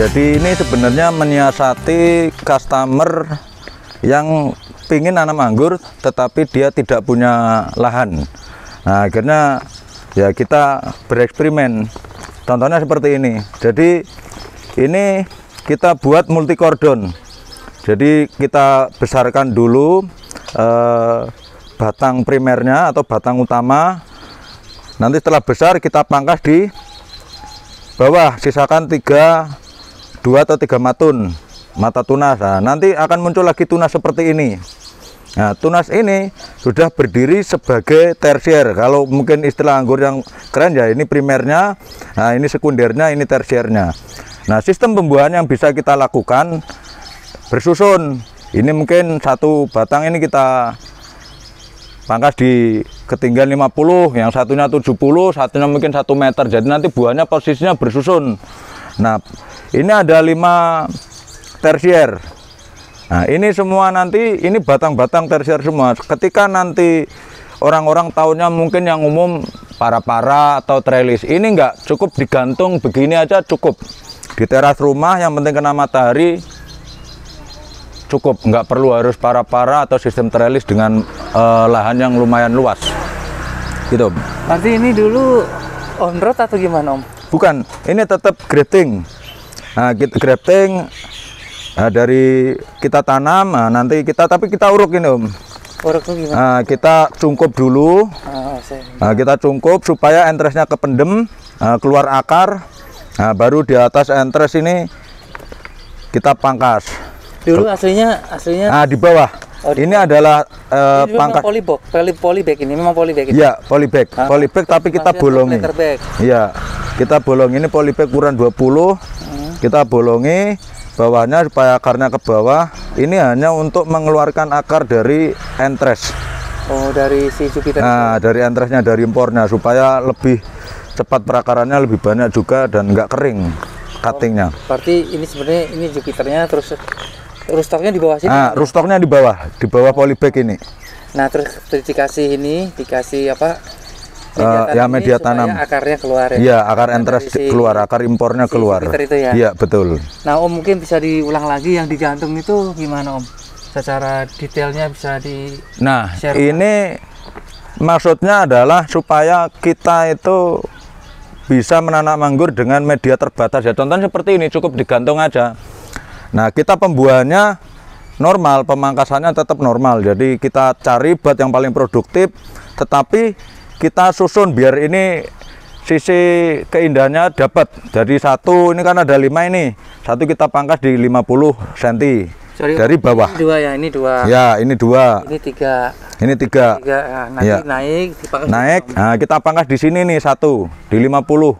Jadi ini sebenarnya menyiasati customer yang pingin nanam anggur tetapi dia tidak punya lahan. Nah, akhirnya ya kita bereksperimen. Contohnya seperti ini. Jadi ini kita buat multi kordon. Jadi kita besarkan dulu batang primernya atau batang utama. Nanti setelah besar kita pangkas di bawah, sisakan 2 atau 3 mata tunas. Nah, nanti akan muncul lagi tunas seperti ini. Nah, tunas ini sudah berdiri sebagai tersier. Kalau mungkin istilah anggur yang keren ya, ini primernya, nah ini sekundernya, ini tersiernya. Nah, sistem pembuahan yang bisa kita lakukan bersusun. Ini mungkin satu batang ini kita pangkas di ketinggian 50, yang satunya 70, satunya mungkin 1 meter. Jadi nanti buahnya posisinya bersusun. Nah, ini ada 5 tersier. Nah, ini semua nanti ini batang-batang tersier semua. Ketika nanti orang-orang tahunya mungkin yang umum para-para atau trellis, ini enggak cukup digantung begini aja cukup. Di teras rumah yang penting kena matahari cukup, nggak perlu harus para-para atau sistem trellis dengan lahan yang lumayan luas gitu. Nanti ini dulu on road atau gimana, Om? Bukan, ini tetap grafting. Nah, grafting dari kita tanam, nah, nanti kita uruk ini, Om. Uruk itu gimana? Nah, kita cungkup dulu. Nah, kita cungkup supaya entresnya kependem, keluar akar. Nah, baru di atas entres ini kita pangkas. Dulu aslinya nah, di bawah. Oh, ini adalah pangkas polybag ini, memang polybag ini. Iya, polybag. Polybag tapi kita bolongi. Iya. Kita bolongi, ini polybag ukuran 20. Kita bolongi bawahnya supaya akarnya ke bawah. Ini hanya untuk mengeluarkan akar dari entres. Oh, dari si Jupiter. Nah, dari entresnya, dari impornya, supaya lebih cepat perakarannya, lebih banyak juga dan enggak kering cuttingnya. Berarti ini sebenarnya ini Jupiternya, terus rootstocknya di bawah sini. Nah, rootstocknya di bawah polybag ini. Nah, terus dikasih apa? Media tanam. Akarnya keluar ya. Iya, akar entres keluar, akar impornya keluar. Itu ya. Iya, betul. Nah, Om mungkin bisa diulang lagi yang digantung itu gimana, Om? Secara detailnya bisa Nah, share, ini maksudnya adalah supaya kita itu bisa menanam anggur dengan media terbatas ya. Contohnya seperti ini, cukup digantung aja. Nah, kita pembuahannya normal, pemangkasannya tetap normal. Jadi kita cari bat yang paling produktif, tetapi kita susun biar ini sisi keindahannya dapat. Jadi satu, ini kan ada 5 ini. Satu kita pangkas di 50 cm. Sorry, dari bawah. Ini 2 ya, ini 2. Ya, ini 2. Ini 3. Ini 3. Nanti ya. Naik. Nah, kita pangkas di sini nih 1 di 50.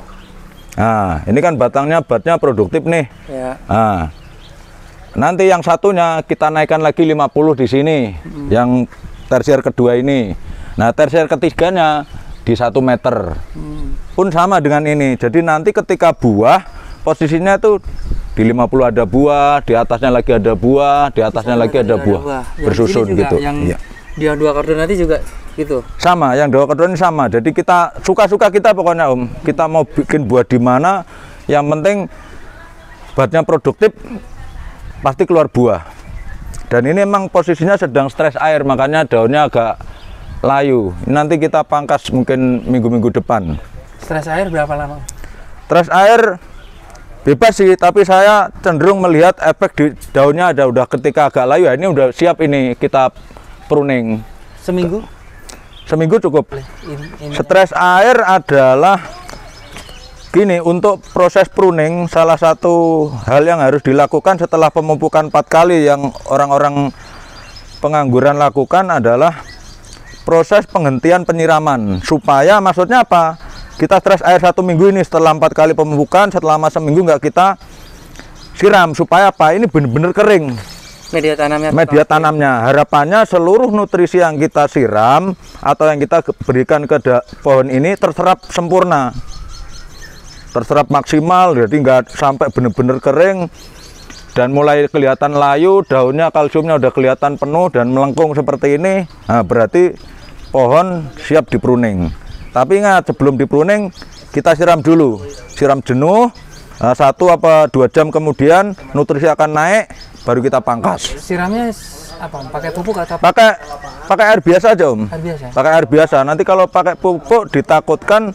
Nah, ini kan batnya produktif nih. Ya. Nah, nanti yang satunya kita naikkan lagi 50 di sini. Yang tersier kedua ini. Nah, tersier ketiganya di 1 meter. Pun sama dengan ini. Jadi nanti ketika buah posisinya tuh di 50 ada buah, di atasnya lagi ada buah, di atasnya lagi ada buah. Bersusun gitu. Yang dia 2 kordon nanti juga gitu. Sama, yang 2 kordon sama. Jadi kita suka-suka kita pokoknya, Om. Kita mau bikin buah di mana, yang penting batnya produktif, pasti keluar buah. Dan ini memang posisinya sedang stres air, makanya daunnya agak layu. Nanti kita pangkas mungkin minggu-minggu depan. Stres air berapa lama? Stres air bebas sih, tapi saya cenderung melihat efek di daunnya ada udah ketika agak layu ya, ini udah siap ini kita pruning. Seminggu? Seminggu cukup. Stres air adalah gini, untuk proses pruning salah satu hal yang harus dilakukan setelah pemupukan 4 kali yang orang-orang pengangguran lakukan adalah proses penghentian penyiraman. Supaya maksudnya apa? Kita stres air 1 minggu ini setelah 4 kali pemupukan, setelah seminggu nggak kita siram. Supaya apa? Ini benar-benar kering. Media tanamnya. Harapannya seluruh nutrisi yang kita siram atau yang kita berikan ke pohon ini terserap sempurna. Terserap maksimal, jadi nggak sampai benar-benar kering. Dan mulai kelihatan layu, daunnya kalsiumnya udah kelihatan penuh dan melengkung seperti ini. Nah, berarti pohon siap dipruning. Tapi ingat, sebelum dipruning kita siram dulu, siram jenuh. Nah, 1 apa 2 jam kemudian nutrisi akan naik, baru kita pangkas. Siramnya apa? Pakai pupuk atau Pakai air biasa aja, Om. air biasa? Pakai air biasa. Nanti kalau pakai pupuk ditakutkan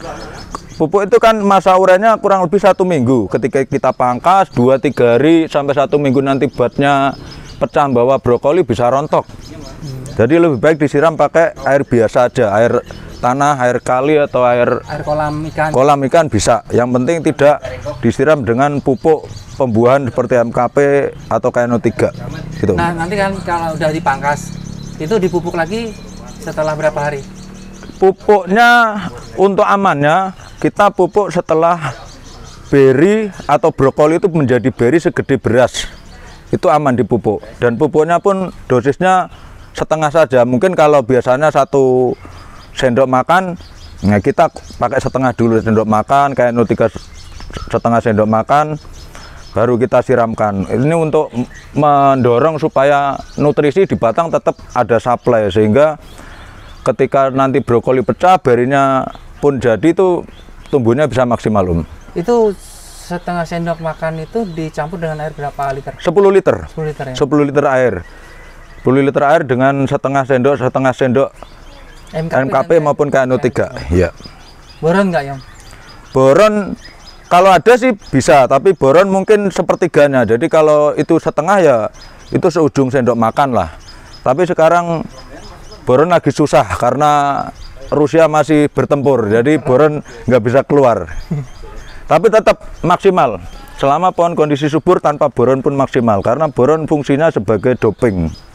pupuk itu kan masa urainya kurang lebih 1 minggu. Ketika kita pangkas 2-3 hari sampai 1 minggu nanti batnya pecah bawa brokoli bisa rontok. Jadi lebih baik disiram pakai air biasa aja, air tanah, air kali atau air kolam ikan. Kolam ikan bisa. Yang penting tidak disiram dengan pupuk pembuahan seperti MKP atau KNO3 gitu. Nah, nanti kan kalau udah dipangkas itu dipupuk lagi setelah berapa hari? Pupuknya untuk amannya kita pupuk setelah beri atau brokoli itu menjadi beri segede beras. Itu aman dipupuk. Dan pupuknya pun dosisnya setengah saja. Mungkin kalau biasanya 1 sendok makan, nah kita pakai setengah dulu sendok makan, kayak 3 setengah sendok makan, baru kita siramkan. Ini untuk mendorong supaya nutrisi di batang tetap ada supply, sehingga ketika nanti brokoli pecah, berinya pun jadi itu tumbuhnya bisa maksimal, Om. Itu setengah sendok makan itu dicampur dengan air berapa liter? 10 liter. 10 liter ya? 10 liter air. 10 liter air dengan setengah sendok MKP maupun KNO3. Iya. Boron nggak, Yom? Boron kalau ada sih bisa, tapi boron mungkin sepertiganya. Jadi kalau itu setengah ya itu seujung sendok makan lah. Tapi sekarang boron lagi susah karena Rusia masih bertempur, jadi boron nggak bisa keluar. Tapi tetap maksimal. Selama pohon kondisi subur tanpa boron pun maksimal, karena boron fungsinya sebagai doping.